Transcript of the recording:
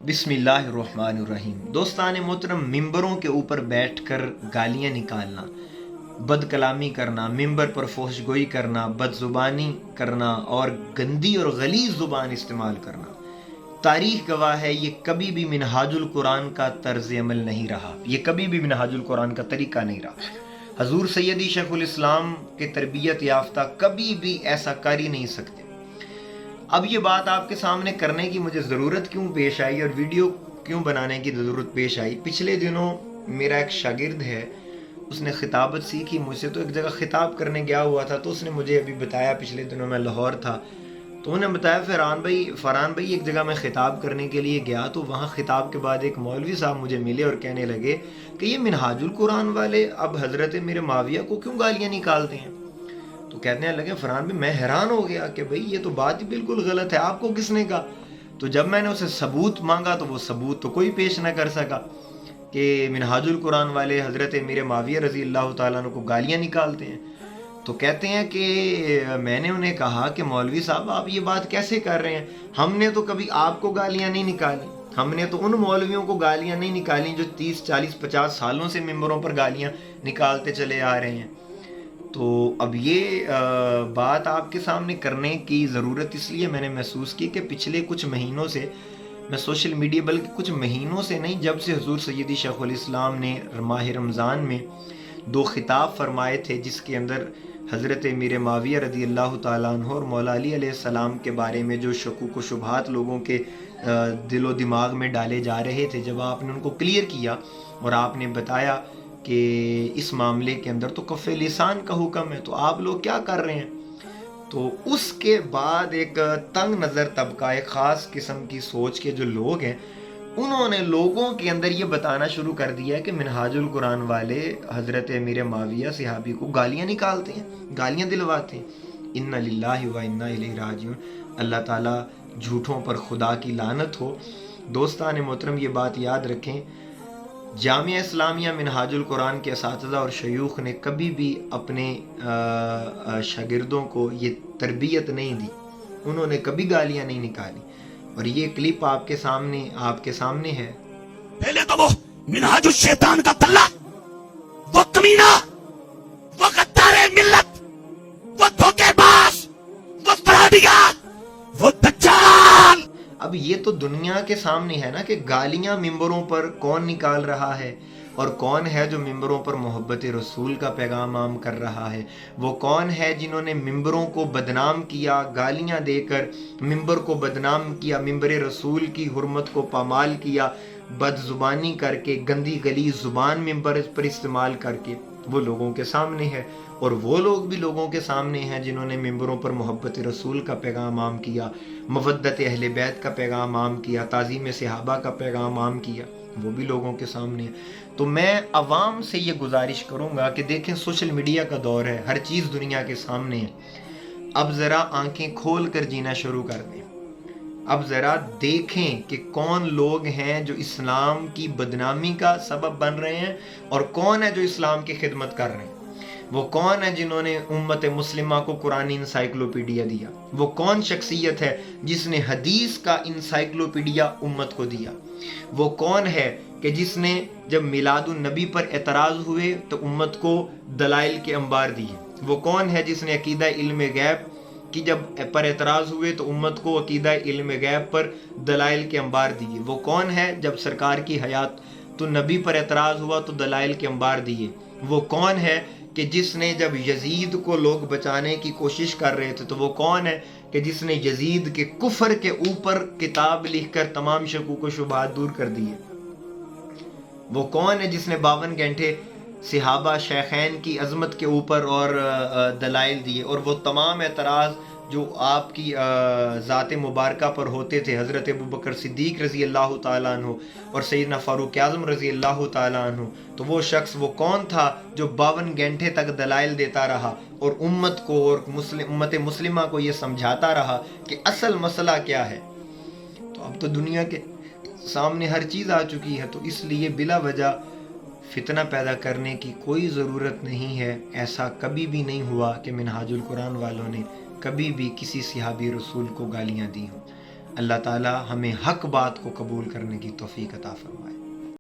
बिस्मिल्लाहिर्रहमानिर्रहीम। दोस्तान मोहतरम, मिंबरों के ऊपर बैठकर गालियाँ निकालना, बद कलामी करना, मिंबर पर फोहशगोई करना, बदजुबानी करना और गंदी और गलीज़ ज़ुबान इस्तेमाल करना, तारीख़ गवाह है ये कभी भी मिनहाजुल कुरान का तर्ज अमल नहीं रहा। ये कभी भी मिनहाजुल कुरान का तरीका नहीं रहा। हजूर सैयदी शेखुल इस्लाम के तरबियत याफ्ता कभी भी ऐसा कर ही नहीं सकते। अब ये बात आपके सामने करने की मुझे ज़रूरत क्यों पेश आई और वीडियो क्यों बनाने की ज़रूरत पेश आई? पिछले दिनों मेरा एक शागिर्द है, उसने खिताबत सीखी मुझसे, तो एक जगह खिताब करने गया हुआ था, तो उसने मुझे अभी बताया, पिछले दिनों मैं लाहौर था, तो उन्हें बताया फरहान भाई एक जगह मैं खिताब करने के लिए गया, तो वहाँ खिताब के बाद एक मौलवी साहब मुझे मिले और कहने लगे कि ये मिनहाजुल कुरान वाले अब हज़रत मेरे माविया को क्यों गालियाँ निकालते हैं। तो कहने लगे फरहान भाई, मैं हैरान हो गया कि भाई ये तो बात ही बिल्कुल गलत है, आपको किसने कहा? तो जब मैंने उसे सबूत मांगा तो वो सबूत तो कोई पेश ना कर सका कि मिनहाजुल कुरान वाले हज़रत मीर माविया रज़ी अल्लाह तआला अन्हु को गालियाँ निकालते हैं। तो कहते हैं कि मैंने उन्हें कहा कि मौलवी साहब आप ये बात कैसे कर रहे हैं, हमने तो कभी आपको गालियाँ नहीं निकाली, हमने तो उन मौलवियों को गालियाँ नहीं निकाली जो 30, 40, 50 सालों से मिंबरों पर गालियाँ निकालते चले आ रहे हैं। तो अब ये बात आपके सामने करने की ज़रूरत इसलिए मैंने महसूस की कि पिछले कुछ महीनों से मैं सोशल मीडिया, बल्कि कुछ महीनों से नहीं, जब से हुज़ूर सैयदी शेखुल इस्लाम ने माह रमज़ान में 2 खिताब फरमाए थे जिसके अंदर हज़रत मीर माविया रज़ी अल्लाह तआला अन्हु और मौला अली अलैहिस्सलाम के बारे में जो शकूक व शुबहात लोगों के दिलो दिमाग में डाले जा रहे थे, जब आपने उनको क्लियर किया और आपने बताया कि इस मामले के अंदर तो कफ़े लिसान का हुक्म है, तो आप लोग क्या कर रहे हैं? तो उसके बाद एक तंग नज़र तबका, एक ख़ास किस्म की सोच के जो लोग हैं, उन्होंने लोगों के अंदर ये बताना शुरू कर दिया कि मिनहाजुल कुरान वाले हज़रत मीर माविया सहाबी को गालियाँ निकालते हैं, गालियाँ दिलवाते हैं। इन्ना लिल्लाहि व इन्ना इलैहि राजिऊन। अल्लाह ताला झूठों पर खुदा की लानत हो। दोस्तान मोहतरम, ये बात याद रखें, जामिया इस्लामिया मिनहाजुल कुरान के असातिज़ा और शयूख ने कभी भी अपने शागिर्दों को ये तरबियत नहीं दी, उन्होंने कभी गालियाँ नहीं निकाली। और ये क्लिप आपके सामने है। पहले तो वो मिनहाजुल शैतान का तल्ला, वो कमीना, वो गद्दार मिल्लत, वो धोखेबाज, वो फराडिया, वो दज्जाल। अब ये तो दुनिया के सामने है ना कि गालियां मिंबरों पर कौन निकाल रहा है और कौन है जो मिंबरों पर मोहब्बत रसूल का पैगाम आम कर रहा है। वो कौन है जिन्होंने मिंबरों को बदनाम किया, गालियां देकर मिंबर को बदनाम किया, मिंबर रसूल की हुर्मत को पामाल किया, बदजुबानी करके, गंदी गली ज़ुबान मिंबर पर इस्तेमाल करके। वो लोगों के सामने है और वो लोग भी लोगों के सामने हैं जिन्होंने मिंबरों पर मोहब्बत रसूल का पैगाम आम किया, मवद्दत अहले बैत का पैगाम आम किया, ताज़ीम सहाबा का पैगाम आम किया, वो भी लोगों के सामने है। तो मैं अवाम से ये गुजारिश करूँगा कि देखें, सोशल मीडिया का दौर है, हर चीज़ दुनिया के सामने है। अब ज़रा आंखें खोल कर जीना शुरू कर दें। अब ज़रा देखें कि कौन लोग हैं जो इस्लाम की बदनामी का सबब बन रहे हैं और कौन है जो इस्लाम की खिदमत कर रहे हैं। वो कौन है जिन्होंने उम्मत मुस्लिमा को कुरानी इंसाइक्लोपीडिया दिया। वो कौन शख्सियत है जिसने हदीस का इंसाइक्लोपीडिया उम्मत को दिया। वो कौन है कि जिसने जब मिलादुन नबी पर एतराज़ हुए तो उम्मत को दलाइल के अंबार दिए। वो कौन है जिसने अकीदा इल्म गैब कि जब पर एतराज़ हुए तो उम्मत को अकीदा इल्म गैब पर दलाइल के अंबार दिए। वो कौन है जब सरकार की हयात तो नबी पर एतराज़ हुआ तो दलाइल के अंबार दिए। वो कौन है कि जिसने जब यजीद को लोग बचाने की कोशिश कर रहे थे तो वो कौन है कि जिसने यजीद के कुफर के ऊपर किताब लिखकर तमाम शकूक व शुबहात दूर कर दिए। वो कौन है जिसने 52 घंटे सहाबा शेखैन की अज़मत के ऊपर और दलाइल दिए और वो तमाम एतराज़ जो आपकी ज़ात मुबारका पर होते थे, हज़रत अबू बकर सिद्दीक़ रज़ी अल्लाह तआला अन्हु और सैयदना फ़ारूक आज़म रज़ी अल्लाह तआला अन्हु, तो वो शख्स वो कौन था जो 52 घंटे तक दलाइल देता रहा और उम्मत को और उम्मत मुस्लिमा को ये समझाता रहा कि असल मसला क्या है। तो अब तो दुनिया के सामने हर चीज़ आ चुकी है, तो इसलिए बिला वजह फितना पैदा करने की कोई ज़रूरत नहीं है। ऐसा कभी भी नहीं हुआ कि मिनहाजुल कुरान वालों ने कभी भी किसी सहाबी रसूल को गालियाँ दी हों। اللہ تعالی ہمیں حق بات کو قبول کرنے کی توفیق عطا فرمائے.